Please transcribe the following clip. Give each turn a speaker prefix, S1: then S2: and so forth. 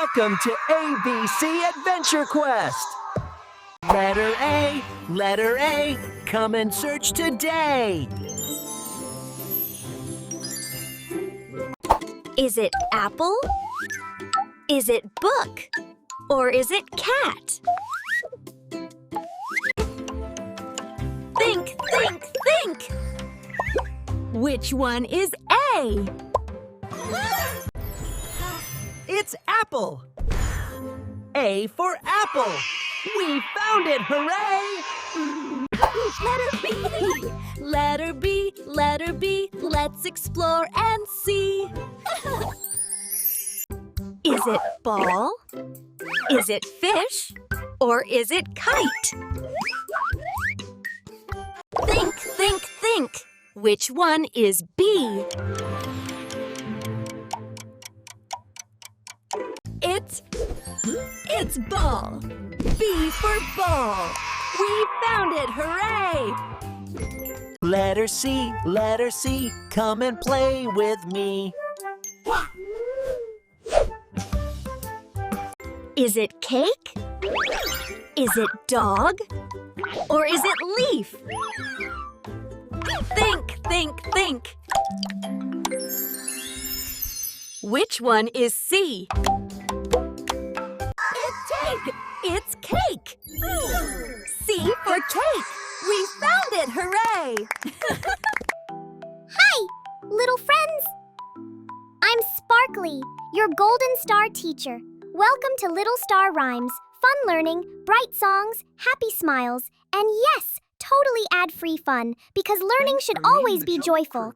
S1: Welcome to ABC Adventure Quest. Letter A, come and search today.
S2: Is it apple? Is it book? Or is it cat? Think, think, think! Which one is A?
S1: It's apple. A for apple. We found it, hooray!
S2: Letter B, letter B, let's explore and see. Is it ball? Is it fish? Or is it kite? Think, think, think. Which one is B? It's ball. B for ball. We found it, hooray!
S1: Letter C, come and play with me.
S2: Is it cake? Is it dog? Or is it leaf? Think, think, think. Which one is C? It's cake! C for cake! We found it! Hooray!
S3: Hi, little friends! I'm Sparkly, your Golden Star teacher. Welcome to Little Star Rhymes, fun learning, bright songs, happy smiles, and yes, totally ad-free fun, because learning should always be joyful.